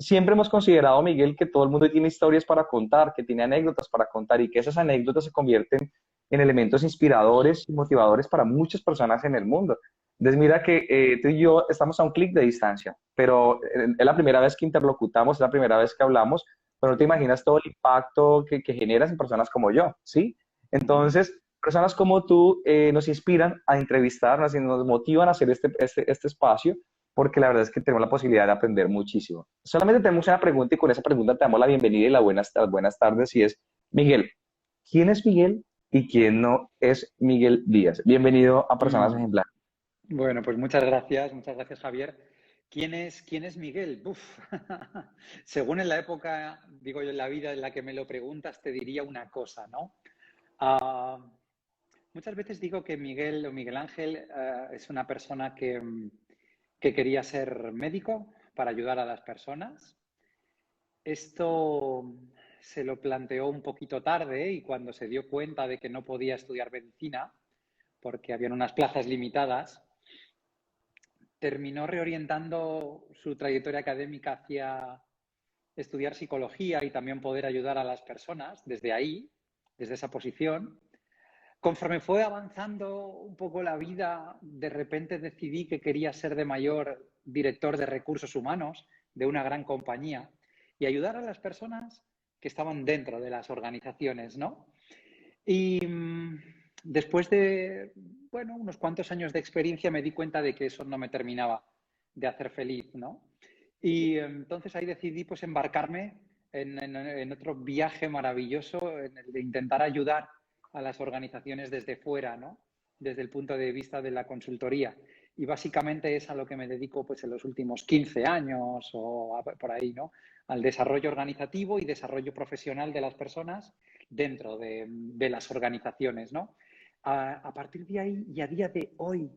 siempre hemos considerado, Miguel, que todo el mundo tiene historias para contar, que tiene anécdotas para contar y que esas anécdotas se convierten en elementos inspiradores y motivadores para muchas personas en el mundo. Entonces, mira que tú y yo estamos a un clic de distancia, pero es la primera vez que interlocutamos, es la primera vez que hablamos, pero no te Ujú, imaginas todo el impacto que generas en personas como yo, ¿sí? ujú. Entonces, personas como tú nos inspiran a entrevistarnos y nos motivan a hacer este espacio porque la verdad es que tenemos la posibilidad de aprender muchísimo. Solamente tenemos una pregunta y con esa pregunta te damos la bienvenida y las buenas tardes y es, Miguel, ¿quién es Miguel y quién no es Miguel Díaz? Bienvenido a Personas Mm, Ejemplares. Bueno, pues muchas gracias Javier. Quién es Miguel? Uf. Según en la época, digo yo, en la vida en la que me lo preguntas, te diría una cosa, ¿no? Ah, Muchas veces digo que Miguel o Miguel Ángel es una persona que quería ser médico para ayudar a las personas. Esto se lo planteó un poquito tarde y cuando se dio cuenta de que no podía estudiar medicina, porque habían unas plazas limitadas, terminó reorientando su trayectoria académica hacia estudiar psicología y también poder ayudar a las personas desde ahí, desde esa posición. Conforme fue avanzando un poco la vida, de repente decidí que quería ser de mayor director de recursos humanos de una gran compañía y ayudar a las personas que estaban dentro de las organizaciones, ¿no? Y después de, bueno, unos cuantos años de experiencia me di cuenta de que eso no me terminaba de hacer feliz, ¿no? Y entonces ahí decidí pues embarcarme en otro viaje maravilloso, en el de intentar ayudar a las organizaciones desde fuera, ¿no? Desde el punto de vista de la consultoría. Y básicamente es a lo que me dedico pues en los últimos 15 años o por ahí, ¿no? Al desarrollo organizativo y desarrollo profesional de las personas dentro de las organizaciones, ¿no? A partir de ahí y a día de hoy,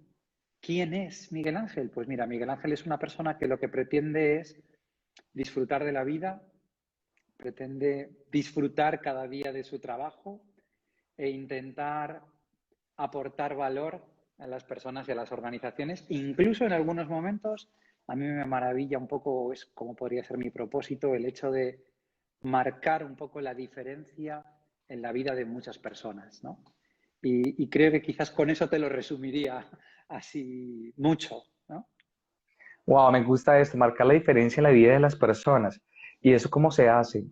¿quién es Miguel Ángel? Pues mira, Miguel Ángel es una persona que lo que pretende es disfrutar de la vida, pretende disfrutar cada día de su trabajo e intentar aportar valor a las personas y a las organizaciones. Incluso en algunos momentos, a mí me maravilla un poco, es como podría ser mi propósito, el hecho de marcar un poco la diferencia en la vida de muchas personas, ¿no? Y creo que quizás con eso te lo resumiría así mucho, ¿no? Wow, me gusta esto, marcar la diferencia en la vida de las personas. ¿Y eso cómo se hace?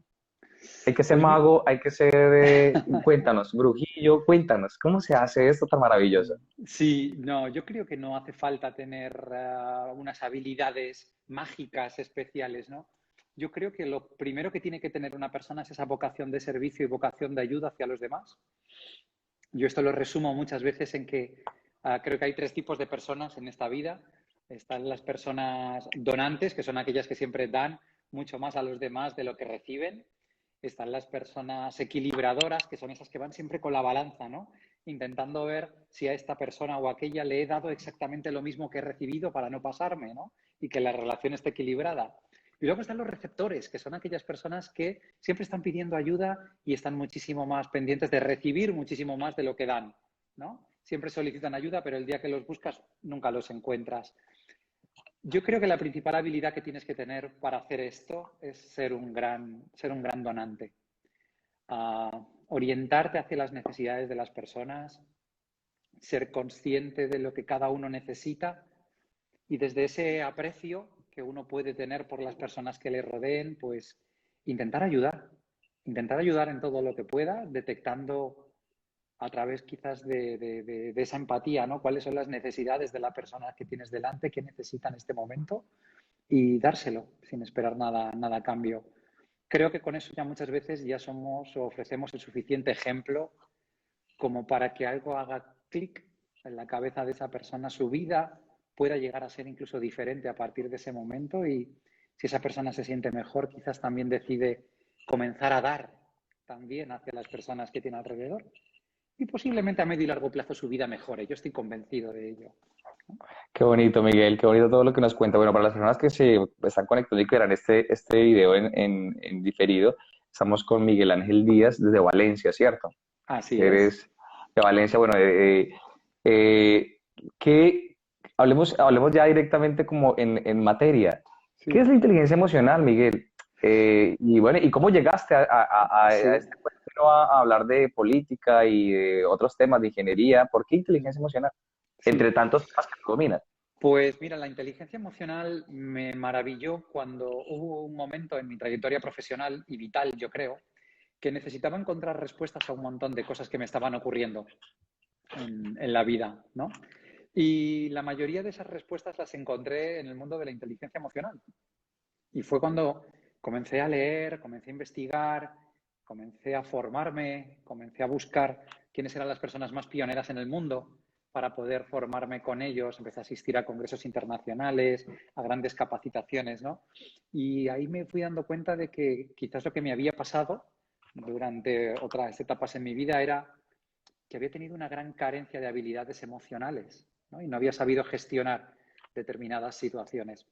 Hay que ser Pues mago, hay que ser, cuéntanos, brujillo, cuéntanos, ¿cómo se hace esto tan maravilloso? sí, no, yo creo que no hace falta tener unas habilidades mágicas especiales, ¿no? Yo creo que lo primero que tiene que tener una persona es esa vocación de servicio y vocación de ayuda hacia los demás. Yo esto lo resumo muchas veces en que creo que hay tres tipos de personas en esta vida. Están las personas donantes, que son aquellas que siempre dan mucho más a los demás de lo que reciben. Están las personas equilibradoras, que son esas que van siempre con la balanza, ¿no? Intentando ver si a esta persona o a aquella le he dado exactamente lo mismo que he recibido para no pasarme, ¿no? Y que la relación esté equilibrada. Y luego están los receptores, que son aquellas personas que siempre están pidiendo ayuda y están muchísimo más pendientes de recibir muchísimo más de lo que dan, ¿no? Siempre solicitan ayuda, pero el día que los buscas nunca los encuentras. Yo creo que la principal habilidad que tienes que tener para hacer esto es ser un gran donante. Orientarte hacia las necesidades de las personas, ser consciente de lo que cada uno necesita y desde ese aprecio que uno puede tener por las personas que le rodeen, pues intentar ayudar, intentar ayudar en todo lo que pueda, detectando a través quizás de esa empatía, ¿no? Cuáles son las necesidades de la persona que tienes delante, qué necesita en este momento y dárselo sin esperar nada a cambio. Creo que con eso ya muchas veces ya somos o ofrecemos el suficiente ejemplo como para que algo haga clic en la cabeza de esa persona, su vida pueda llegar a ser incluso diferente a partir de ese momento y si esa persona se siente mejor, quizás también decide comenzar a dar también hacia las personas que tiene alrededor y posiblemente a medio y largo plazo su vida mejore. Yo estoy convencido de ello. Qué bonito, Miguel, qué bonito todo lo que nos cuenta. Bueno, para las personas que se están conectando y que verán este video en diferido, estamos con Miguel Ángel Díaz desde Valencia, ¿cierto? Así es. Eres de Valencia, bueno, eh, que hablemos ya directamente como en materia. ¿Qué es Sí, la inteligencia emocional, Miguel? Y bueno, ¿y cómo llegaste a sí. este punto no a hablar de política y de otros temas de ingeniería? ¿Por qué inteligencia emocional? Entre Sí. tantos temas que tú dominas. Pues mira, la inteligencia emocional me maravilló cuando hubo un momento en mi trayectoria profesional y vital, yo creo, que necesitaba encontrar respuestas a un montón de cosas que me estaban ocurriendo en la vida, ¿no? Y la mayoría de esas respuestas las encontré en el mundo de la inteligencia emocional. Y fue cuando comencé a leer, comencé a investigar, comencé a formarme, comencé a buscar quiénes eran las personas más pioneras en el mundo para poder formarme con ellos. Empecé a asistir a congresos internacionales, a grandes capacitaciones, ¿no? Y ahí me fui dando cuenta de que quizás lo que me había pasado durante otras etapas en mi vida era que había tenido una gran carencia de habilidades emocionales, ¿no? Y no había sabido gestionar determinadas situaciones.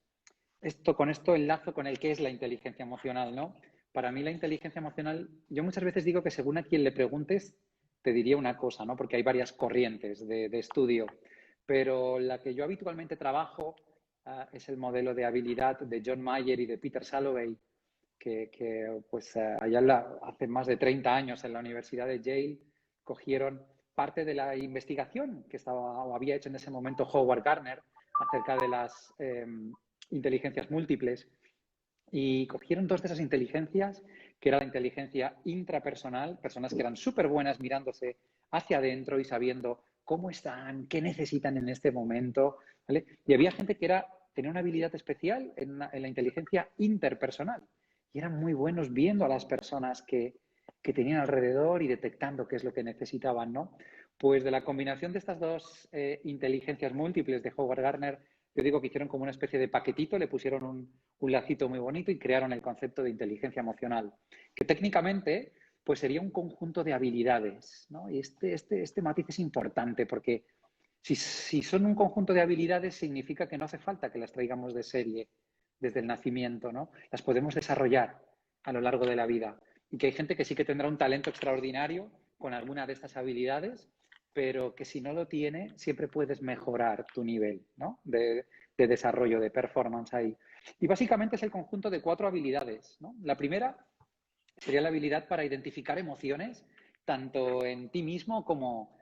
Con esto enlazo con el que es la inteligencia emocional, ¿no? Para mí la inteligencia emocional, yo muchas veces digo que según a quien le preguntes, te diría una cosa, ¿no? Porque hay varias corrientes de estudio, pero la que yo habitualmente trabajo es el modelo de habilidad de John Mayer y de Peter Salovey, pues hace más de 30 años en la Universidad de Yale cogieron parte de la investigación que estaba o había hecho en ese momento Howard Gardner acerca de las inteligencias múltiples y cogieron dos de esas inteligencias, que era la inteligencia intrapersonal, personas que eran súper buenas mirándose hacia adentro y sabiendo cómo están, qué necesitan en este momento, ¿vale? Y había gente que tenía una habilidad especial en la inteligencia interpersonal y eran muy buenos viendo a las personas que tenían alrededor y detectando qué es lo que necesitaban, ¿no? Pues de la combinación de estas dos inteligencias múltiples de Howard Gardner, yo digo que hicieron como una especie de paquetito, le pusieron un lacito muy bonito y crearon el concepto de inteligencia emocional, que técnicamente pues sería un conjunto de habilidades, ¿no? Y este matiz es importante porque si son un conjunto de habilidades significa que no hace falta que las traigamos de serie desde el nacimiento, ¿no? Las podemos desarrollar a lo largo de la vida y que hay gente que sí que tendrá un talento extraordinario con alguna de estas habilidades, pero que si no lo tiene, siempre puedes mejorar tu nivel, ¿no? de desarrollo, de performance ahí. Y básicamente es el conjunto de 4 habilidades, ¿no? La primera sería la habilidad para identificar emociones, tanto en ti mismo como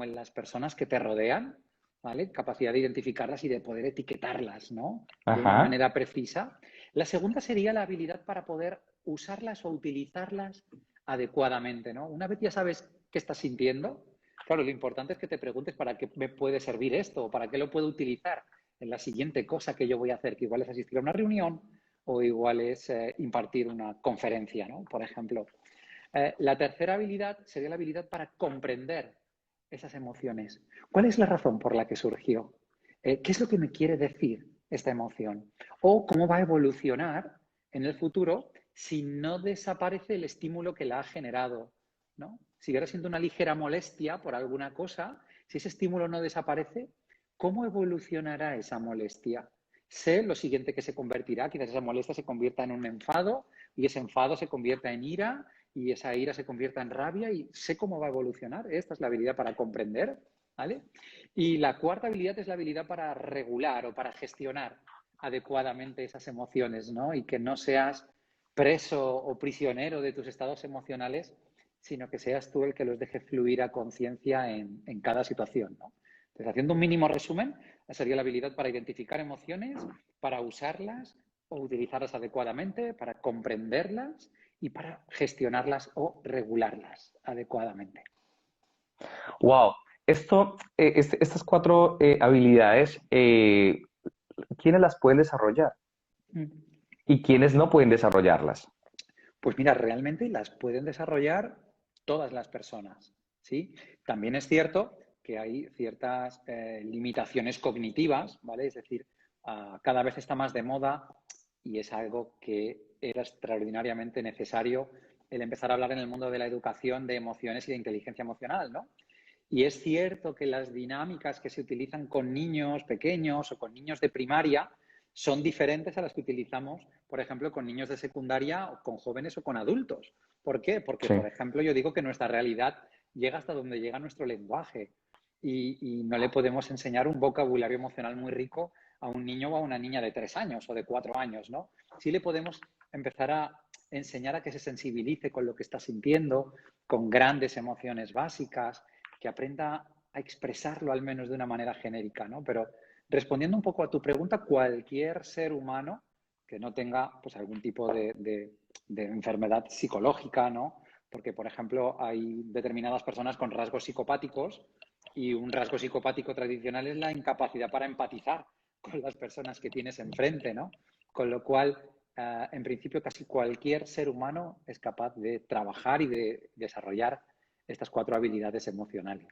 en las personas que te rodean, ¿vale? Capacidad de identificarlas y de poder etiquetarlas, ¿no? De una Ajá. manera precisa. La segunda sería la habilidad para poder usarlas o utilizarlas adecuadamente, ¿no? Una vez ya sabes qué estás sintiendo, claro, lo importante es que te preguntes para qué me puede servir esto o para qué lo puedo utilizar en la siguiente cosa que yo voy a hacer, que igual es asistir a una reunión o igual es impartir una conferencia, ¿no? Por ejemplo. La tercera habilidad sería la habilidad para comprender esas emociones. ¿Cuál es la razón por la que surgió? ¿Qué es lo que me quiere decir esta emoción? ¿O cómo va a evolucionar en el futuro si no desaparece el estímulo que la ha generado? ¿No? Si ahora siento una ligera molestia por alguna cosa, si ese estímulo no desaparece, ¿cómo evolucionará esa molestia? Sé lo siguiente que se convertirá, quizás esa molestia se convierta en un enfado y ese enfado se convierta en ira y esa ira se convierta en rabia y sé cómo va a evolucionar. Esta es la habilidad para comprender, ¿vale? Y la cuarta habilidad es la habilidad para regular o para gestionar adecuadamente esas emociones, ¿no? Y que no seas preso o prisionero de tus estados emocionales, sino que seas tú el que los deje fluir a conciencia en cada situación, ¿no? Entonces, haciendo un mínimo resumen, sería la habilidad para identificar emociones, para usarlas o utilizarlas adecuadamente, para comprenderlas y para gestionarlas o regularlas adecuadamente. Wow. Estas cuatro habilidades, ¿quiénes las pueden desarrollar y quiénes no pueden desarrollarlas? Pues mira, realmente las pueden desarrollar todas las personas, ¿sí? También es cierto que hay ciertas limitaciones cognitivas, ¿vale? Es decir, cada vez está más de moda y es algo que era extraordinariamente necesario el empezar a hablar en el mundo de la educación de emociones y de inteligencia emocional, ¿no? Y es cierto que las dinámicas que se utilizan con niños pequeños o con niños de primaria son diferentes a las que utilizamos, por ejemplo, con niños de secundaria, o con jóvenes o con adultos. ¿Por qué? Porque, Sí. por ejemplo, yo digo que nuestra realidad llega hasta donde llega nuestro lenguaje y no le podemos enseñar un vocabulario emocional muy rico a un niño o a una niña de 3 años o de 4 años, ¿no? Sí le podemos empezar a enseñar a que se sensibilice con lo que está sintiendo, con grandes emociones básicas, que aprenda a expresarlo al menos de una manera genérica, ¿no? Pero respondiendo un poco a tu pregunta, cualquier ser humano que no tenga pues, algún tipo de enfermedad psicológica, ¿no? Porque, por ejemplo, hay determinadas personas con rasgos psicopáticos y un rasgo psicopático tradicional es la incapacidad para empatizar con las personas que tienes enfrente, ¿no? Con lo cual, en principio, casi cualquier ser humano es capaz de trabajar y de desarrollar estas 4 habilidades emocionales.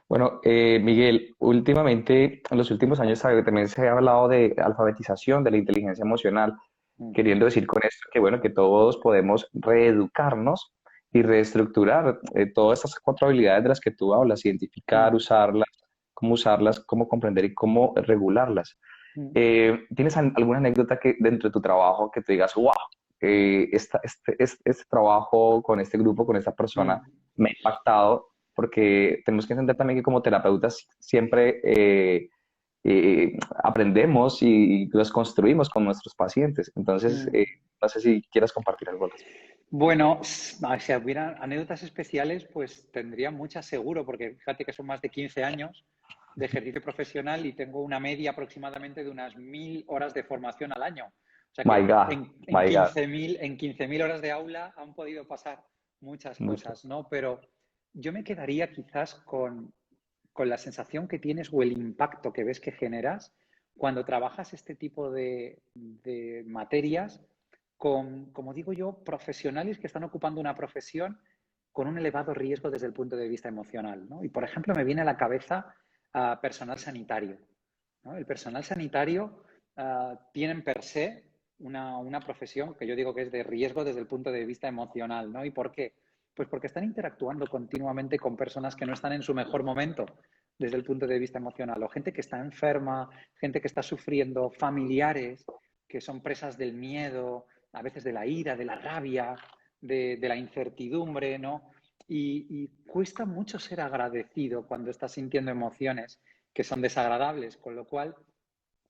Bueno, Miguel, últimamente, en los últimos años también se ha hablado de alfabetización de la inteligencia emocional, Ujú, queriendo decir con esto que, bueno, que todos podemos reeducarnos y reestructurar todas estas 4 habilidades de las que tú hablas, identificar, ujú, usarlas, cómo comprender y cómo regularlas. ujú, ¿Tienes alguna anécdota que dentro de tu trabajo que te digas, wow, este trabajo con este grupo, con esta persona, ujú, me ha impactado? Porque tenemos que entender también que como terapeutas siempre aprendemos y los construimos con nuestros pacientes. Entonces, ujú. no sé si quieras compartir algo al respecto. Bueno, si hubiera anécdotas especiales, pues tendría muchas seguro, porque fíjate que son más de 15 años de ejercicio profesional y tengo una media aproximadamente de unas 1.000 horas de formación al año. O sea My que God, en my God, 15.000 horas de aula han podido pasar muchas mucho. cosas, ¿no? Pero yo me quedaría quizás con la sensación que tienes o el impacto que ves que generas cuando trabajas este tipo de materias con, como digo yo, profesionales que están ocupando una profesión con un elevado riesgo desde el punto de vista emocional, ¿no? Y, por ejemplo, me viene a la cabeza personal sanitario, ¿no? El personal sanitario tiene per se una profesión que yo digo que es de riesgo desde el punto de vista emocional, ¿no? ¿Y por qué? Pues porque están interactuando continuamente con personas que no están en su mejor momento desde el punto de vista emocional, o gente que está enferma, gente que está sufriendo, familiares que son presas del miedo, a veces de la ira, de la rabia, de la incertidumbre, ¿no? Y cuesta mucho ser agradecido cuando estás sintiendo emociones que son desagradables, con lo cual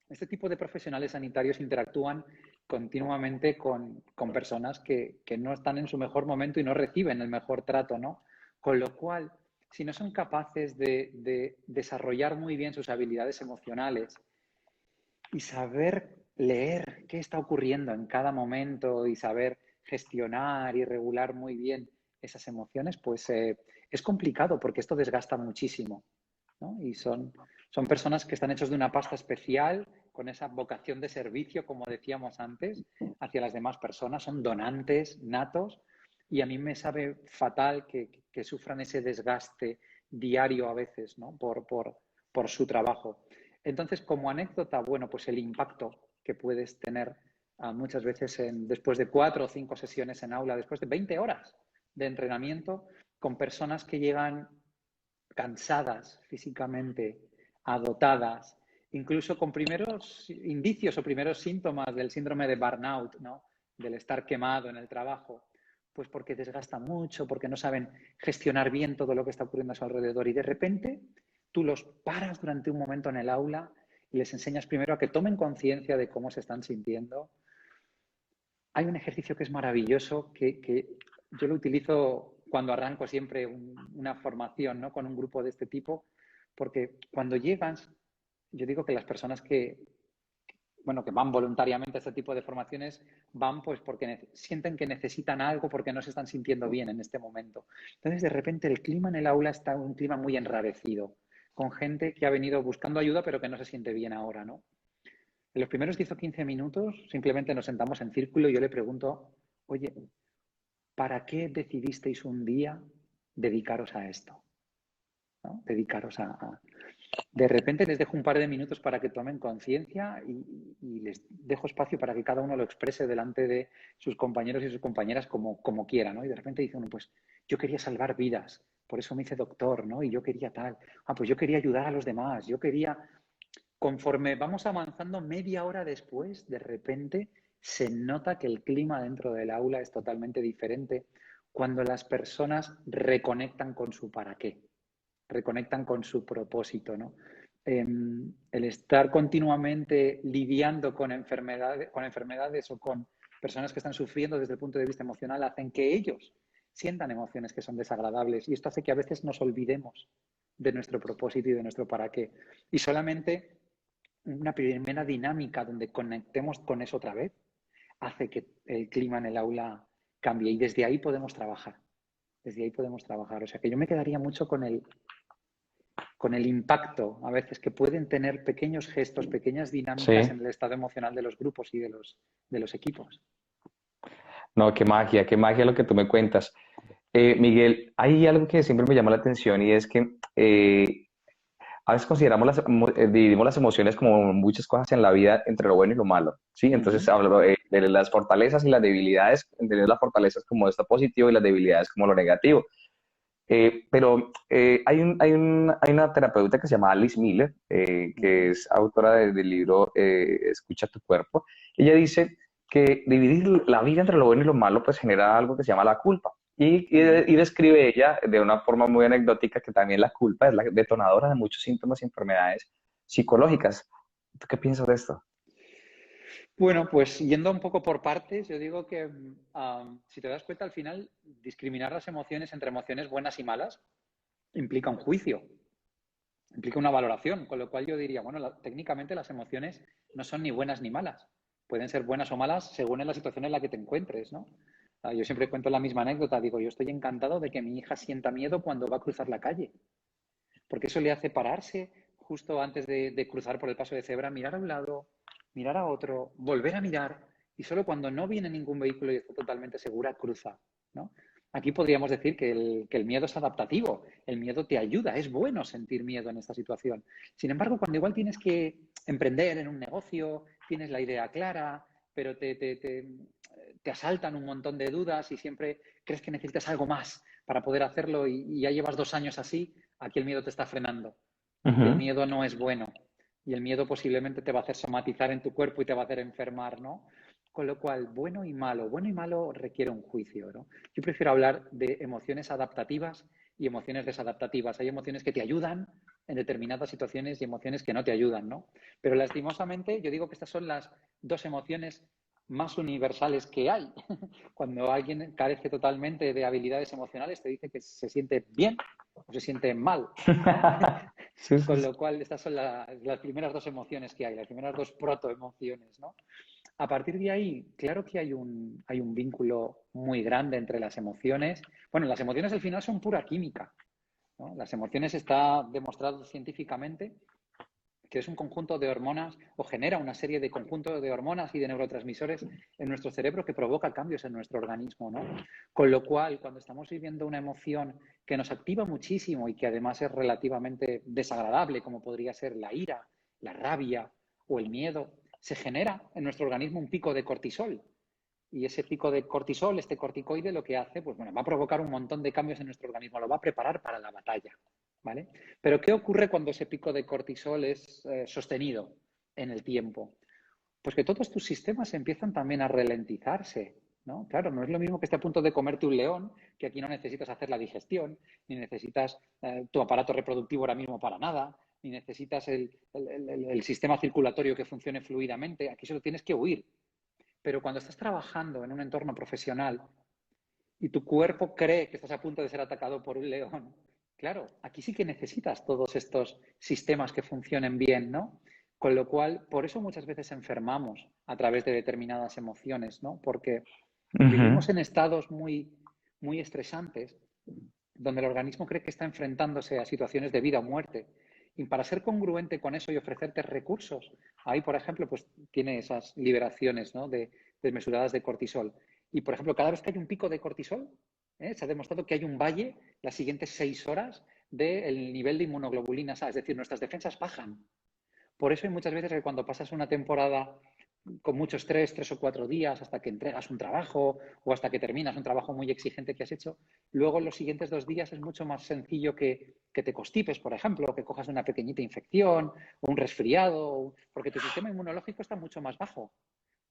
este tipo de profesionales sanitarios interactúan continuamente con personas que no están en su mejor momento y no reciben el mejor trato, ¿no? Con lo cual, si no son capaces de desarrollar muy bien sus habilidades emocionales y saber leer qué está ocurriendo en cada momento y saber gestionar y regular muy bien esas emociones, pues es complicado porque esto desgasta muchísimo, ¿no? Y son personas que están hechos de una pasta especial, con esa vocación de servicio, como decíamos antes, hacia las demás personas, son donantes natos y a mí me sabe fatal que sufran ese desgaste diario a veces, ¿no? Por su trabajo. Entonces, como anécdota, bueno, pues el impacto que puedes tener muchas veces después de 4 o 5 sesiones en aula, después de 20 horas de entrenamiento, con personas que llegan cansadas físicamente, agotadas, incluso con primeros indicios o primeros síntomas del síndrome de burnout, ¿no? Del estar quemado en el trabajo, pues porque desgasta mucho, porque no saben gestionar bien todo lo que está ocurriendo a su alrededor y de repente tú los paras durante un momento en el aula y les enseñas primero a que tomen conciencia de cómo se están sintiendo. Hay un ejercicio que es maravilloso, que yo lo utilizo cuando arranco siempre una formación, ¿no? Con un grupo de este tipo, porque cuando llegas, yo digo que las personas bueno, que van voluntariamente a este tipo de formaciones, van pues porque sienten que necesitan algo porque no se están sintiendo bien en este momento. Entonces, de repente, el clima en el aula está un clima muy enrarecido, con gente que ha venido buscando ayuda pero que no se siente bien ahora, ¿no? En los primeros 10 o 15 minutos simplemente nos sentamos en círculo y yo le pregunto, oye, ¿para qué decidisteis un día dedicaros a esto? ¿No? Dedicaros a... De repente les dejo un par de minutos para que tomen conciencia y les dejo espacio para que cada uno lo exprese delante de sus compañeros y sus compañeras como quiera, ¿no? Y de repente dice uno, pues yo quería salvar vidas, por eso me hice doctor, ¿no? Y yo quería tal. Ah, pues yo quería ayudar a los demás, yo quería... Conforme vamos avanzando, media hora después, de repente se nota que el clima dentro del aula es totalmente diferente cuando las personas reconectan con su para qué, reconectan con su propósito, ¿no? el estar continuamente lidiando con enfermedades o con personas que están sufriendo desde el punto de vista emocional hacen que ellos sientan emociones que son desagradables y esto hace que a veces nos olvidemos de nuestro propósito y de nuestro para qué. Y solamente una primera dinámica donde conectemos con eso otra vez hace que el clima en el aula cambie y desde ahí podemos trabajar. Desde ahí podemos trabajar. O sea que yo me quedaría mucho con el impacto a veces que pueden tener pequeños gestos, pequeñas dinámicas Sí. en el estado emocional de los grupos y de los equipos. No, qué magia lo que tú me cuentas. Miguel, hay algo que siempre me llama la atención y es que a veces consideramos dividimos las emociones como muchas cosas en la vida entre lo bueno y lo malo, ¿sí? Entonces Ujú. hablo de las fortalezas y las debilidades, entender las fortalezas como esto positivo y las debilidades como lo negativo. Pero hay una terapeuta que se llama Alice Miller, que Ujú. es autora del libro Escucha tu cuerpo. Ella dice que dividir la vida entre lo bueno y lo malo pues genera algo que se llama la culpa. Ujú. Y describe ella de una forma muy anecdótica que también la culpa es la detonadora de muchos síntomas y enfermedades psicológicas. ¿Tú qué piensas de esto? Bueno, pues yendo un poco por partes, yo digo que si te das cuenta, al final, discriminar las emociones entre emociones buenas y malas implica un juicio, implica una valoración, con lo cual yo diría, bueno, técnicamente las emociones no son ni buenas ni malas, pueden ser buenas o malas según en la situación en la que te encuentres, ¿no? Yo siempre cuento la misma anécdota, digo, yo estoy encantado de que mi hija sienta miedo cuando va a cruzar la calle, porque eso le hace pararse justo antes de cruzar por el paso de cebra, mirar a un lado, mirar a otro, volver a mirar, y solo cuando no viene ningún vehículo y está totalmente segura, cruza, ¿no? Aquí podríamos decir que el miedo es adaptativo, el miedo te ayuda, es bueno sentir miedo en esta situación. Sin embargo, cuando igual tienes que emprender en un negocio, tienes la idea clara, pero te asaltan un montón de dudas y siempre crees que necesitas algo más para poder hacerlo y ya llevas 2 años así, aquí el miedo te está frenando. Y el Ujú. miedo no es bueno. Y el miedo posiblemente te va a hacer somatizar en tu cuerpo y te va a hacer enfermar, ¿no? Con lo cual, bueno y malo requiere un juicio, ¿no? Yo prefiero hablar de emociones adaptativas y emociones desadaptativas. Hay emociones que te ayudan en determinadas situaciones y emociones que no te ayudan, ¿no? Pero lastimosamente, yo digo que estas son las dos emociones más universales que hay. Cuando alguien carece totalmente de habilidades emocionales, te dice que se siente bien o se siente mal, ¿no? Sí, sí, Con sí. lo cual, estas son las primeras dos emociones que hay, las primeras dos protoemociones, ¿no? A partir de ahí, claro que hay un vínculo muy grande entre las emociones. Bueno, las emociones al final son pura química, ¿no? Las emociones está demostrado científicamente que es un conjunto de hormonas o genera una serie de conjuntos de hormonas y de neurotransmisores en nuestro cerebro que provoca cambios en nuestro organismo, ¿no? Con lo cual, cuando estamos viviendo una emoción que nos activa muchísimo y que además es relativamente desagradable, como podría ser la ira, la rabia o el miedo, se genera en nuestro organismo un pico de cortisol. Y ese pico de cortisol, este corticoide, lo que hace, pues bueno, va a provocar un montón de cambios en nuestro organismo, lo va a preparar para la batalla, ¿vale? Pero ¿qué ocurre cuando ese pico de cortisol es sostenido en el tiempo? Pues que todos tus sistemas empiezan también a ralentizarse, ¿no? Claro, no es lo mismo que esté a punto de comerte un león, que aquí no necesitas hacer la digestión, ni necesitas tu aparato reproductivo ahora mismo para nada, ni necesitas el sistema circulatorio que funcione fluidamente, aquí solo tienes que huir. Pero cuando estás trabajando en un entorno profesional y tu cuerpo cree que estás a punto de ser atacado por un león, claro, aquí sí que necesitas todos estos sistemas que funcionen bien, ¿no? Con lo cual, por eso muchas veces enfermamos a través de determinadas emociones, ¿no? Porque Ujú. vivimos en estados muy, muy estresantes donde el organismo cree que está enfrentándose a situaciones de vida o muerte. Y para ser congruente con eso y ofrecerte recursos, ahí, por ejemplo, pues tiene esas liberaciones, ¿no? de desmesuradas de cortisol. Y, por ejemplo, cada vez que hay un pico de cortisol, se ha demostrado que hay un valle las siguientes 6 horas del nivel de inmunoglobulinas A, es decir, nuestras defensas bajan. Por eso hay muchas veces que cuando pasas una temporada con mucho estrés, 3 o 4 días, hasta que entregas un trabajo o hasta que terminas un trabajo muy exigente que has hecho, luego en los siguientes 2 días es mucho más sencillo que te constipes, por ejemplo, o que cojas una pequeñita infección o un resfriado, porque tu sistema inmunológico está mucho más bajo.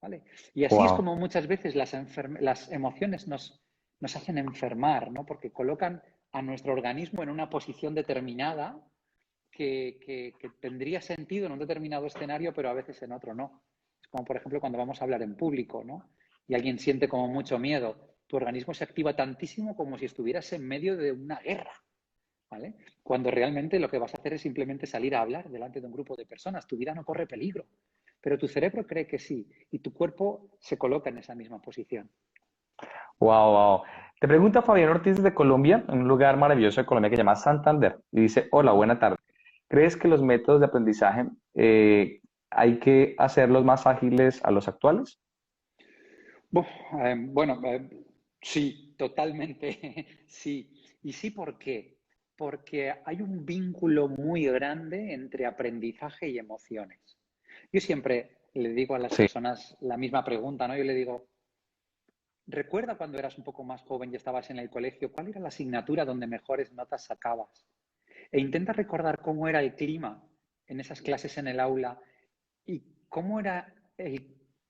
¿Vale? Y así es Wow. como muchas veces las emociones nos hacen enfermar, ¿no? Porque colocan a nuestro organismo en una posición determinada que tendría sentido en un determinado escenario, pero a veces en otro no. Es como, por ejemplo, cuando vamos a hablar en público, ¿no? Y alguien siente como mucho miedo. Tu organismo se activa tantísimo como si estuvieras en medio de una guerra, ¿vale? Cuando realmente lo que vas a hacer es simplemente salir a hablar delante de un grupo de personas. Tu vida no corre peligro, pero tu cerebro cree que sí y tu cuerpo se coloca en esa misma posición. Wow, wow. Te pregunta Fabián Ortiz de Colombia, en un lugar maravilloso de Colombia que se llama Santander, y dice, hola, Ujú. buena tarde. ¿Crees que los métodos de aprendizaje hay que hacerlos más ágiles a los actuales? Buf, bueno, sí, totalmente sí. ¿Y sí por qué? Porque hay un vínculo muy grande entre aprendizaje y emociones. Yo siempre le digo a las Sí. personas la misma pregunta, ¿no? Yo le digo, recuerda cuando eras un poco más joven y estabas en el colegio, ¿cuál era la asignatura donde mejores notas sacabas? E intenta recordar cómo era el clima en esas clases en el aula y cómo eran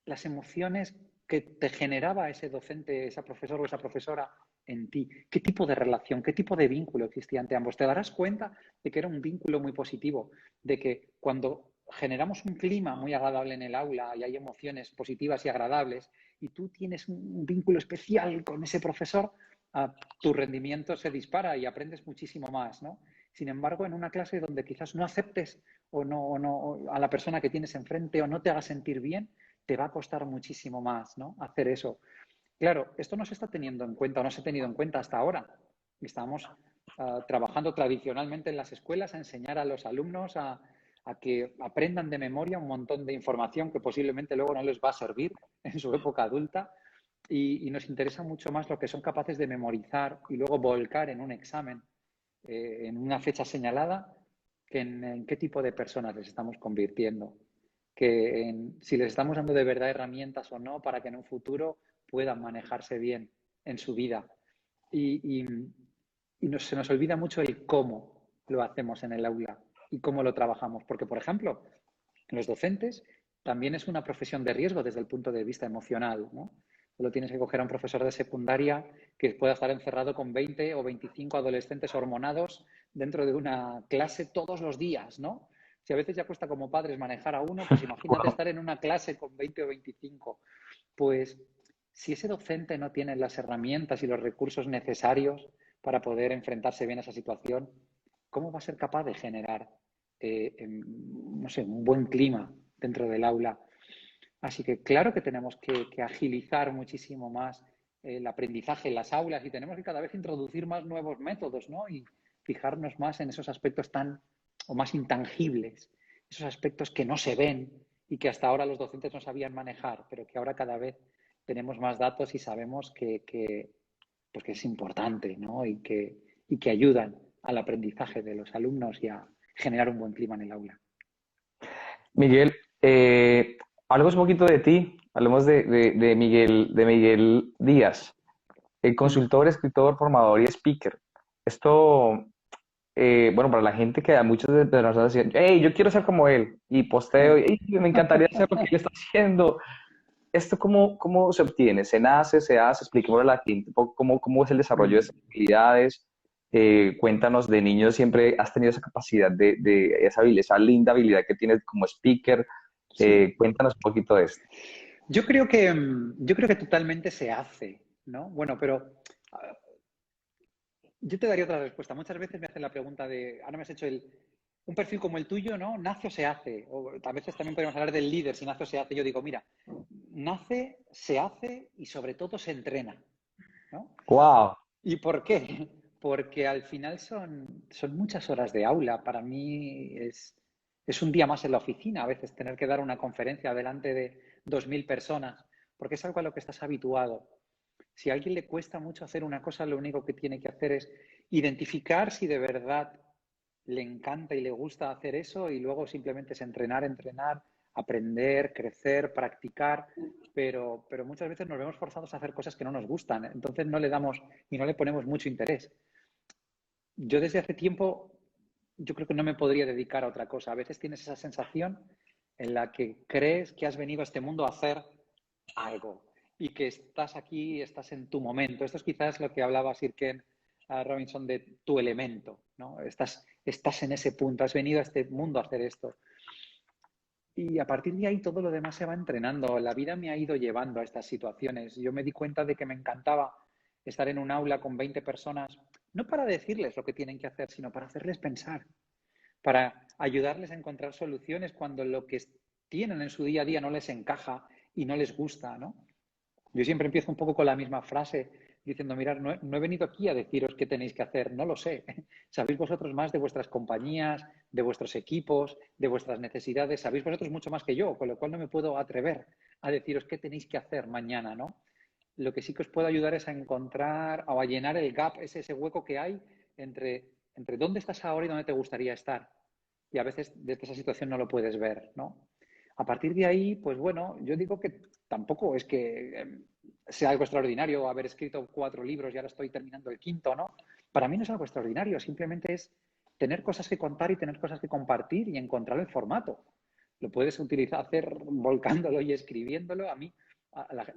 las emociones que te generaba ese docente, esa profesora o esa profesora en ti. ¿Qué tipo de relación, qué tipo de vínculo existía entre ambos? Te darás cuenta de que era un vínculo muy positivo, de que cuando generamos un clima muy agradable en el aula y hay emociones positivas y agradables y tú tienes un vínculo especial con ese profesor, tu rendimiento se dispara y aprendes muchísimo más, ¿no? Sin embargo, en una clase donde quizás no aceptes o no a la persona que tienes enfrente o no te haga sentir bien, te va a costar muchísimo más, ¿no? Hacer eso. Claro, esto no se está teniendo en cuenta o no se ha tenido en cuenta hasta ahora. Estamos trabajando tradicionalmente en las escuelas a enseñar a los alumnos a que aprendan de memoria un montón de información que posiblemente luego no les va a servir en su época adulta y nos interesa mucho más lo que son capaces de memorizar y luego volcar en un examen en una fecha señalada que en qué tipo de personas les estamos convirtiendo, que si les estamos dando de verdad herramientas o no para que en un futuro puedan manejarse bien en su vida. Y se nos olvida mucho el cómo lo hacemos en el aula y cómo lo trabajamos. Porque, por ejemplo, los docentes también es una profesión de riesgo desde el punto de vista emocional, ¿no? Solo tienes que coger a un profesor de secundaria que pueda estar encerrado con 20 o 25 adolescentes hormonados dentro de una clase todos los días, ¿no? Si a veces ya cuesta como padres manejar a uno, pues imagínate Wow. estar en una clase con 20 o 25. Pues si ese docente no tiene las herramientas y los recursos necesarios para poder enfrentarse bien a esa situación, ¿cómo va a ser capaz de generar, no sé, un buen clima dentro del aula? Así que claro que tenemos que agilizar muchísimo más el aprendizaje en las aulas y tenemos que cada vez introducir más nuevos métodos, ¿no? Y fijarnos más en esos aspectos tan o más intangibles, esos aspectos que no se ven y que hasta ahora los docentes no sabían manejar, pero que ahora cada vez tenemos más datos y sabemos pues que es importante, ¿no? Y que ayudan al aprendizaje de los alumnos y a generar un buen clima en el aula. Miguel, hablemos un poquito de ti, hablemos de Miguel Díaz, el consultor, escritor, formador y speaker. Esto, bueno, para la gente que a muchos de nosotros decían, hey, yo quiero ser como él, y posteo, hey, me encantaría hacer lo que él está haciendo. ¿Esto cómo se obtiene? ¿Se nace, se hace? Expliquémosle a la gente un poco cómo es el desarrollo de estas habilidades. Cuéntanos, de niño siempre has tenido esa capacidad esa habilidad, esa linda habilidad que tienes como speaker. Sí. Cuéntanos un poquito de esto. Yo creo que totalmente se hace, ¿no? Bueno, pero ah, yo te daría otra respuesta. Muchas veces me hacen la pregunta de, ahora me has hecho un perfil como el tuyo, ¿no? ¿Nace o se hace? O a veces también podemos hablar del líder, si nace o se hace. Yo digo, mira, nace, se hace y sobre todo se entrena, ¿no? ¡Wow! ¿Y por qué? Porque al final son muchas horas de aula. Para mí es un día más en la oficina, a veces tener que dar una conferencia delante de 2.000 personas, porque es algo a lo que estás habituado. Si a alguien le cuesta mucho hacer una cosa, lo único que tiene que hacer es identificar si de verdad le encanta y le gusta hacer eso y luego simplemente es entrenar, aprender, crecer, practicar, pero muchas veces nos vemos forzados a hacer cosas que no nos gustan, entonces no le damos y no le ponemos mucho interés. Yo desde hace tiempo, yo creo que no me podría dedicar a otra cosa. A veces tienes esa sensación en la que crees que has venido a este mundo a hacer algo y que estás aquí, estás en tu momento. Esto es quizás lo que hablaba Sir Ken a Robinson de tu elemento, ¿no? Estás en ese punto, has venido a este mundo a hacer esto. Y a partir de ahí todo lo demás se va entrenando. La vida me ha ido llevando a estas situaciones. Yo me di cuenta de que me encantaba estar en un aula con 20 personas, no para decirles lo que tienen que hacer, sino para hacerles pensar, para ayudarles a encontrar soluciones cuando lo que tienen en su día a día no les encaja y no les gusta, ¿no? Yo siempre empiezo un poco con la misma frase, diciendo, mirad, no he venido aquí a deciros qué tenéis que hacer, no lo sé. Sabéis vosotros más de vuestras compañías, de vuestros equipos, de vuestras necesidades, sabéis vosotros mucho más que yo, con lo cual no me puedo atrever a deciros qué tenéis que hacer mañana, ¿no? Lo que sí que os puedo ayudar es a encontrar o a llenar el gap, ese hueco que hay entre dónde estás ahora y dónde te gustaría estar. Y a veces desde esa situación no lo puedes ver, ¿no? A partir de ahí, pues bueno, yo digo que tampoco es que sea algo extraordinario haber escrito 4 libros y ahora estoy terminando el quinto, ¿no? Para mí no es algo extraordinario, simplemente es tener cosas que contar y tener cosas que compartir y encontrar el formato. Lo puedes utilizar, hacer volcándolo y escribiéndolo. A mí,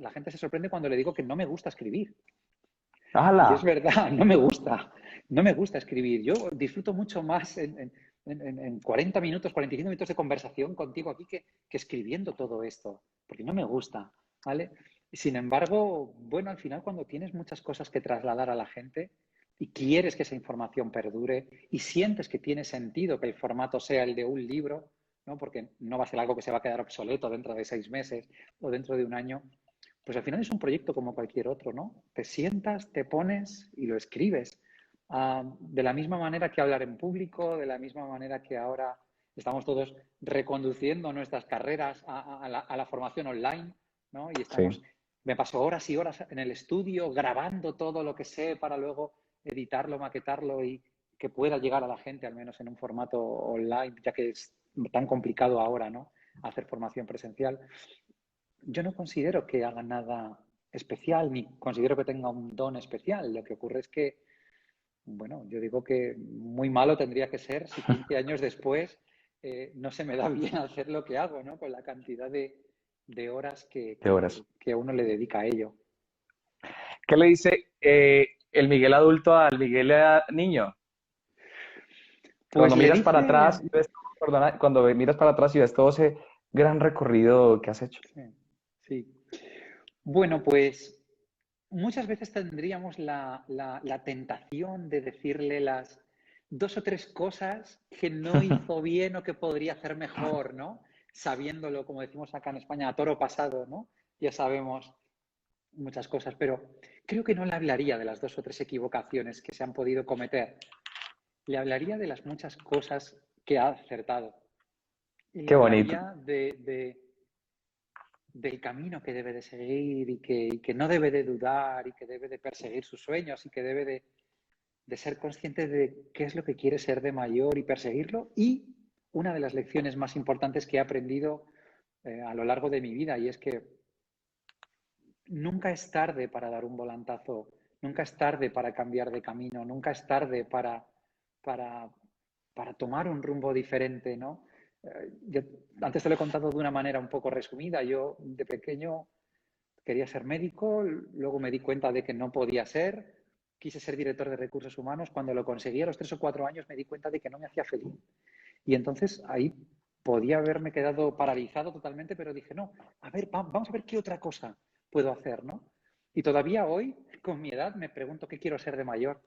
la gente se sorprende cuando le digo que no me gusta escribir. Y es ¡Hala! verdad, no me gusta escribir. Yo disfruto mucho más en 40 minutos, 45 minutos de conversación contigo aquí que escribiendo todo esto, porque no me gusta, ¿vale? Sin embargo, bueno, al final cuando tienes muchas cosas que trasladar a la gente y quieres que esa información perdure y sientes que tiene sentido que el formato sea el de un libro, ¿no? Porque no va a ser algo que se va a quedar obsoleto dentro de 6 meses o dentro de un año, pues al final es un proyecto como cualquier otro, ¿no? Te sientas, te pones y lo escribes. De la misma manera que hablar en público, de la misma manera que ahora estamos todos reconduciendo nuestras carreras a la formación online, ¿no? Y Sí. me paso horas y horas en el estudio grabando todo lo que sé para luego editarlo, maquetarlo y que pueda llegar a la gente, al menos en un formato online, ya que es tan complicado ahora, ¿no? Hacer formación presencial. Yo no considero que haga nada especial, ni considero que tenga un don especial. Lo que ocurre es que, bueno, yo digo que muy malo tendría que ser si 15 años después no se me da bien hacer lo que hago, ¿no? Con la cantidad de horas ¿Qué horas? que uno le dedica a ello. ¿Qué le dice el Miguel adulto al Miguel niño? Pues Cuando le miras para dice, atrás y ves, perdona, cuando miras para atrás y ves todo ese gran recorrido que has hecho. sí, sí. Bueno, pues muchas veces tendríamos la tentación de decirle las 2 o 3 cosas que no hizo bien o que podría hacer mejor, ¿no? Sabiéndolo, como decimos acá en España, a toro pasado, ¿no? Ya sabemos muchas cosas, pero creo que no le hablaría de las 2 o 3 equivocaciones que se han podido cometer. Le hablaría de las muchas cosas que ha acertado. Y le Qué bonito. hablaría del camino que debe de seguir y que no debe de dudar y que debe de perseguir sus sueños y que debe de ser consciente de qué es lo que quiere ser de mayor y perseguirlo. Y una de las lecciones más importantes que he aprendido a lo largo de mi vida, y es que nunca es tarde para dar un volantazo, nunca es tarde para cambiar de camino, nunca es tarde para, para tomar un rumbo diferente, ¿no? Yo antes te lo he contado de una manera un poco resumida. Yo de pequeño quería ser médico, luego me di cuenta de que no podía ser, quise ser director de recursos humanos, cuando lo conseguí a los 3 o 4 años me di cuenta de que no me hacía feliz. Y entonces ahí podía haberme quedado paralizado totalmente, pero dije, no, a ver, vamos a ver qué otra cosa puedo hacer, ¿no? Y todavía hoy, con mi edad, me pregunto qué quiero ser de mayor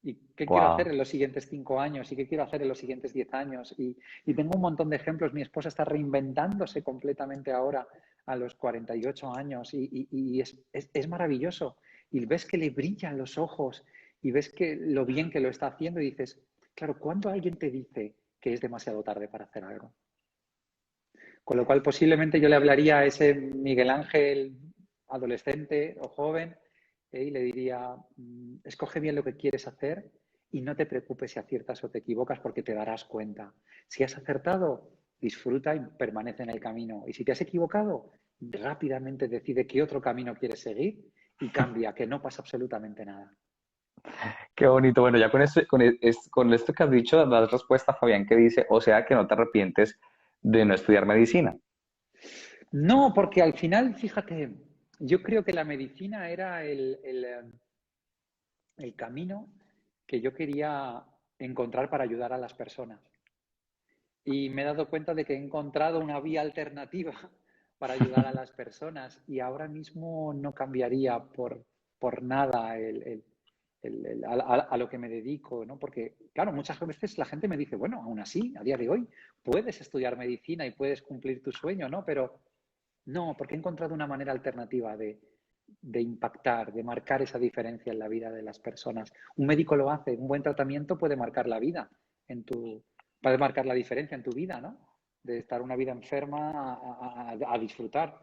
y qué quiero hacer Wow. en los siguientes 5 años y qué quiero hacer en los siguientes 10 años. Y tengo un montón de ejemplos. Mi esposa está reinventándose completamente ahora a los 48 años y es maravilloso. Y ves que le brillan los ojos y ves que lo bien que lo está haciendo y dices, claro, ¿cuándo alguien te dice que es demasiado tarde para hacer algo? Con lo cual posiblemente yo le hablaría a ese Miguel Ángel adolescente o joven y le diría, escoge bien lo que quieres hacer y no te preocupes si aciertas o te equivocas porque te darás cuenta. Si has acertado, disfruta y permanece en el camino. Y si te has equivocado, rápidamente decide qué otro camino quieres seguir y cambia, que no pasa absolutamente nada. Qué bonito. Bueno, ya con esto que has dicho, das respuesta a Fabián que dice, o sea que no te arrepientes de no estudiar medicina. No, porque al final, fíjate, yo creo que la medicina era el camino que yo quería encontrar para ayudar a las personas. Y me he dado cuenta de que he encontrado una vía alternativa para ayudar a las personas y ahora mismo no cambiaría por nada a lo que me dedico, ¿no? Porque, claro, muchas veces la gente me dice, bueno, aún así, a día de hoy, puedes estudiar medicina y puedes cumplir tu sueño, ¿no? Pero no, porque he encontrado una manera alternativa de impactar, de marcar esa diferencia en la vida de las personas. Un médico lo hace, un buen tratamiento puede marcar la vida puede marcar la diferencia en tu vida, ¿no? De estar una vida enferma a disfrutar.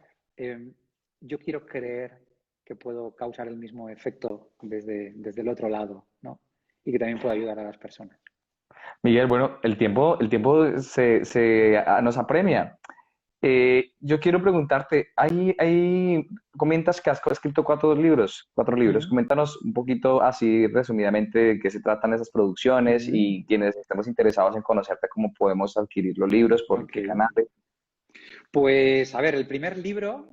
Yo quiero creer que puedo causar el mismo efecto desde el otro lado, ¿no? Y que también puedo ayudar a las personas. Miguel, bueno, el tiempo nos apremia. Yo quiero preguntarte, comentas que has escrito cuatro libros. Uh Coméntanos un poquito así resumidamente de qué se tratan esas producciones -huh. y quienes estamos interesados en conocerte, cómo podemos adquirir los libros, por Ok. qué canales. Pues, a ver, el primer libro,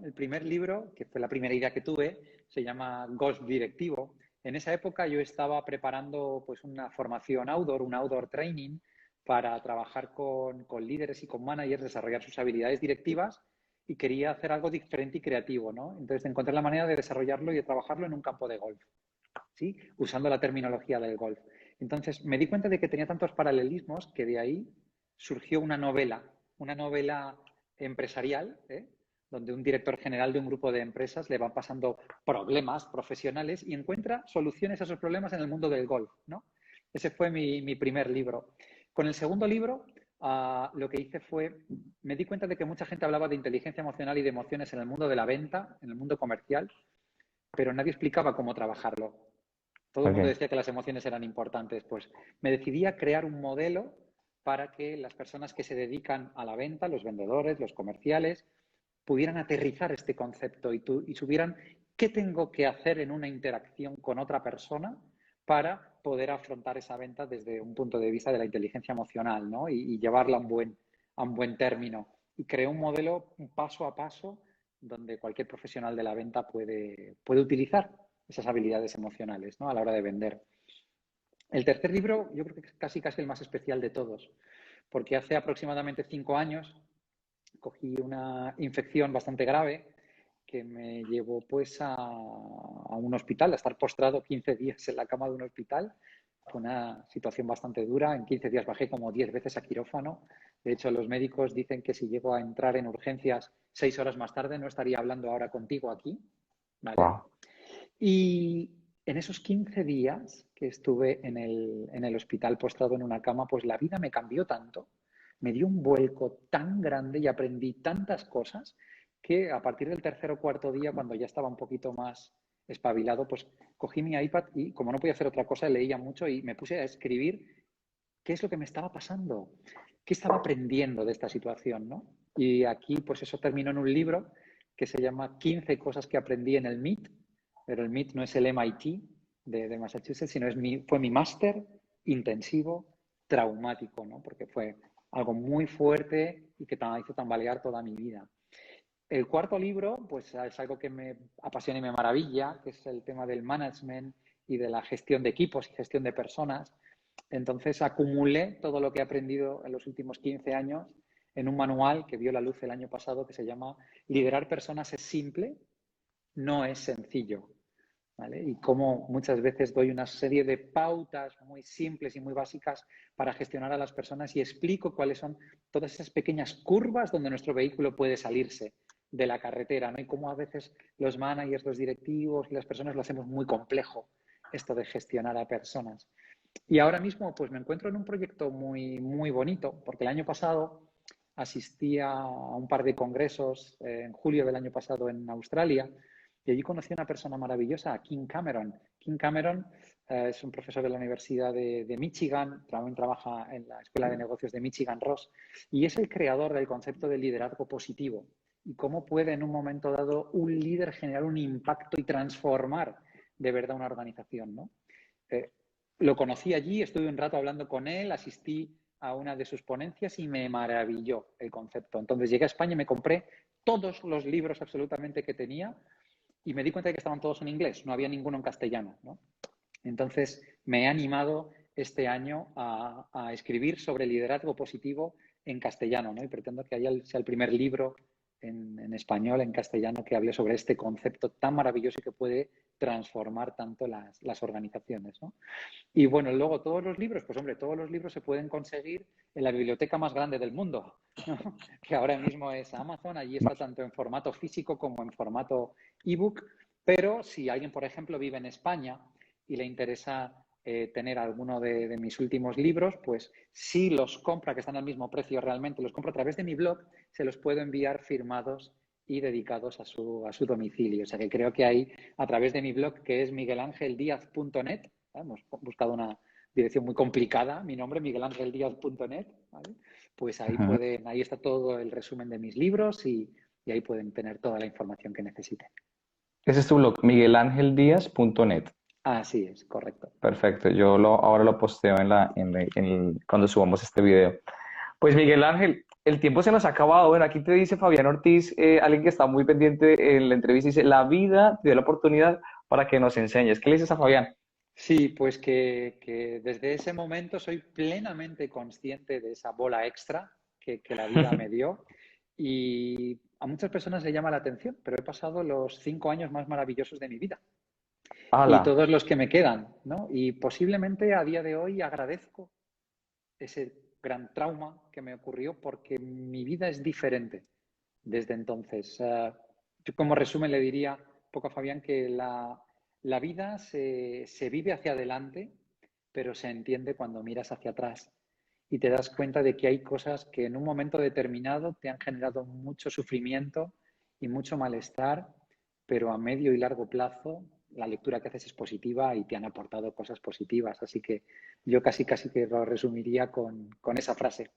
que fue la primera idea que tuve, se llama Golf Directivo. En esa época yo estaba preparando pues una formación outdoor, un outdoor training, para trabajar con líderes y con managers, desarrollar sus habilidades directivas y quería hacer algo diferente y creativo, ¿no? Entonces encontré la manera de desarrollarlo y de trabajarlo en un campo de golf, ¿sí? Usando la terminología del golf. Entonces me di cuenta de que tenía tantos paralelismos que de ahí surgió una novela empresarial, donde un director general de un grupo de empresas le van pasando problemas profesionales y encuentra soluciones a esos problemas en el mundo del golf, ¿no? Ese fue mi primer libro. Con el segundo libro, lo que hice fue, me di cuenta de que mucha gente hablaba de inteligencia emocional y de emociones en el mundo de la venta, en el mundo comercial, pero nadie explicaba cómo trabajarlo. Todo el mundo Okay. decía que las emociones eran importantes. Pues me decidí a crear un modelo para que las personas que se dedican a la venta, los vendedores, los comerciales, pudieran aterrizar este concepto y supieran qué tengo que hacer en una interacción con otra persona para poder afrontar esa venta desde un punto de vista de la inteligencia emocional, ¿no? Y llevarla a un buen término. Y creé un modelo paso a paso donde cualquier profesional de la venta puede utilizar esas habilidades emocionales, ¿no? A la hora de vender. El tercer libro yo creo que es casi el más especial de todos, porque hace aproximadamente 5 años cogí una infección bastante grave que me llevó pues a un hospital, a estar postrado 15 días en la cama de un hospital. Fue una situación bastante dura. En 15 días bajé como 10 veces a quirófano. De hecho, los médicos dicen que si llego a entrar en urgencias 6 horas más tarde no estaría hablando ahora contigo aquí, ¿vale? Wow. Y en esos 15 días que estuve en el hospital postrado en una cama, pues la vida me cambió tanto, me dio un vuelco tan grande y aprendí tantas cosas que a partir del tercer o cuarto día, cuando ya estaba un poquito más espabilado, pues cogí mi iPad y como no podía hacer otra cosa, leía mucho y me puse a escribir qué es lo que me estaba pasando, qué estaba aprendiendo de esta situación, ¿no? Y aquí, pues eso terminó en un libro que se llama 15 cosas que aprendí en el MIT, pero el MIT no es el MIT de Massachusetts, sino fue mi máster intensivo traumático, ¿no? Porque fue algo muy fuerte y que hizo tambalear toda mi vida. El cuarto libro, pues es algo que me apasiona y me maravilla, que es el tema del management y de la gestión de equipos y gestión de personas. Entonces acumulé todo lo que he aprendido en los últimos 15 años en un manual que vio la luz el año pasado que se llama Liderar personas es simple, no es sencillo. ¿Vale? Y como muchas veces doy una serie de pautas muy simples y muy básicas para gestionar a las personas y explico cuáles son todas esas pequeñas curvas donde nuestro vehículo puede salirse de la carretera, ¿no? Y cómo a veces los managers, los directivos y las personas lo hacemos muy complejo, esto de gestionar a personas. Y ahora mismo pues me encuentro en un proyecto muy bonito, porque el año pasado asistí a un par de congresos en julio del año pasado en Australia y allí conocí a una persona maravillosa, a Kim Cameron. Kim Cameron es un profesor de la Universidad de Michigan, también trabaja en la Escuela de Negocios de Michigan Ross y es el creador del concepto de liderazgo positivo y cómo puede en un momento dado un líder generar un impacto y transformar de verdad una organización, ¿no? Lo conocí allí, estuve un rato hablando con él, asistí a una de sus ponencias y me maravilló el concepto. Entonces llegué a España y me compré todos los libros absolutamente que tenía y me di cuenta de que estaban todos en inglés, no había ninguno en castellano, ¿no? Entonces, me he animado este año a escribir sobre liderazgo positivo en castellano, ¿no? Y pretendo que sea el primer libro en español, en castellano, que hable sobre este concepto tan maravilloso y que puede transformar tanto las organizaciones, ¿no? Y bueno, luego todos los libros, pues hombre, todos los libros se pueden conseguir en la biblioteca más grande del mundo, ¿no? Que ahora mismo es Amazon. Allí está tanto en formato físico como en formato ebook. Pero si alguien, por ejemplo, vive en España y le interesa tener alguno de mis últimos libros, pues si los compra, que están al mismo precio realmente, los compra a través de mi blog, se los puedo enviar firmados y dedicados a su domicilio. O sea que creo que ahí, a través de mi blog, que es miguelangeldiaz.net, hemos buscado una dirección muy complicada, mi nombre, miguelangeldiaz.net, ¿vale? Pues ahí Ujú. ahí está todo el resumen de mis libros y ahí pueden tener toda la información que necesiten. Ese es tu blog, miguelangeldiaz.net. Así es, correcto. Perfecto, ahora lo posteo cuando subamos este video. Pues Miguel Ángel, el tiempo se nos ha acabado. Bueno, aquí te dice Fabián Ortiz, alguien que está muy pendiente en la entrevista, dice, la vida te dio la oportunidad para que nos enseñes. ¿Qué le dices a Fabián? Sí, pues que desde ese momento soy plenamente consciente de esa bola extra que la vida me dio y a muchas personas le llama la atención, pero he pasado los 5 años más maravillosos de mi vida y Hala. todos los que me quedan, ¿no? Y posiblemente a día de hoy agradezco ese gran trauma que me ocurrió porque mi vida es diferente desde entonces. Yo como resumen le diría un poco a Fabián que la vida se vive hacia adelante, pero se entiende cuando miras hacia atrás y te das cuenta de que hay cosas que en un momento determinado te han generado mucho sufrimiento y mucho malestar, pero a medio y largo plazo la lectura que haces es positiva y te han aportado cosas positivas. Así que yo casi que lo resumiría con esa frase.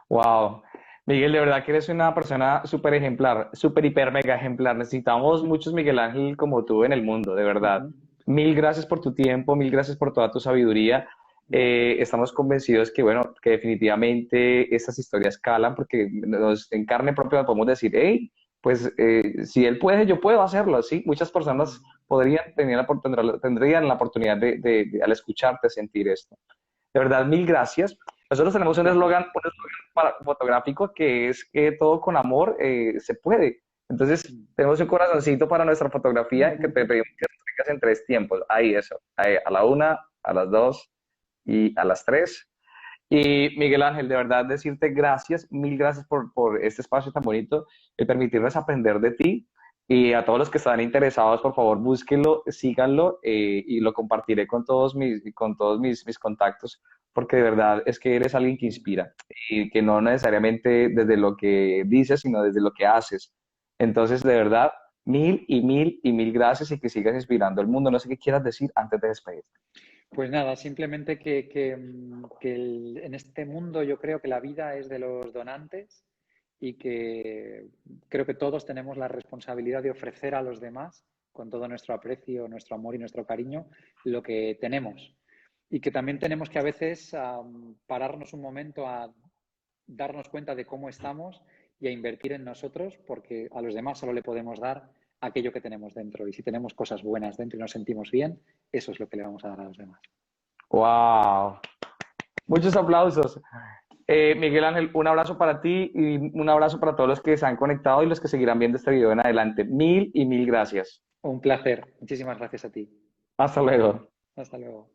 Wow. Miguel, de verdad que eres una persona súper ejemplar, súper hiper mega ejemplar. Necesitamos muchos Miguel Ángel como tú en el mundo, de verdad. Ujú. Mil gracias por tu tiempo, mil gracias por toda tu sabiduría. Gracias. Estamos convencidos que, bueno, que definitivamente estas historias calan porque nos en carne propia podemos decir, hey, pues si él puede, yo puedo hacerlo, ¿sí? Muchas personas tendrían la oportunidad al escucharte, sentir esto. De verdad, mil gracias. Nosotros tenemos un eslogan fotográfico que es que todo con amor se puede. Entonces, tenemos un corazoncito para nuestra fotografía que te pedimos que tengas en 3 tiempos. Ahí eso, ahí, a la 1, a las 2 y a las 3. Y Miguel Ángel, de verdad decirte gracias, mil gracias por este espacio tan bonito, y permitirnos aprender de ti. Y a todos los que están interesados, por favor, búsquenlo, síganlo y lo compartiré con todos mis contactos, porque de verdad es que eres alguien que inspira y que no necesariamente desde lo que dices, sino desde lo que haces. Entonces, de verdad, mil y mil y mil gracias y que sigas inspirando al mundo. No sé qué quieras decir antes de despedirte. Pues nada, simplemente en este mundo yo creo que la vida es de los donantes y que creo que todos tenemos la responsabilidad de ofrecer a los demás, con todo nuestro aprecio, nuestro amor y nuestro cariño, lo que tenemos. Y que también tenemos que a veces pararnos un momento a darnos cuenta de cómo estamos y a invertir en nosotros, porque a los demás solo le podemos dar aquello que tenemos dentro. Y si tenemos cosas buenas dentro y nos sentimos bien, eso es lo que le vamos a dar a los demás. ¡Wow! Muchos aplausos. Miguel Ángel, un abrazo para ti y un abrazo para todos los que se han conectado y los que seguirán viendo este video en adelante. Mil y mil gracias. Un placer. Muchísimas gracias a ti. Hasta luego. Hasta luego.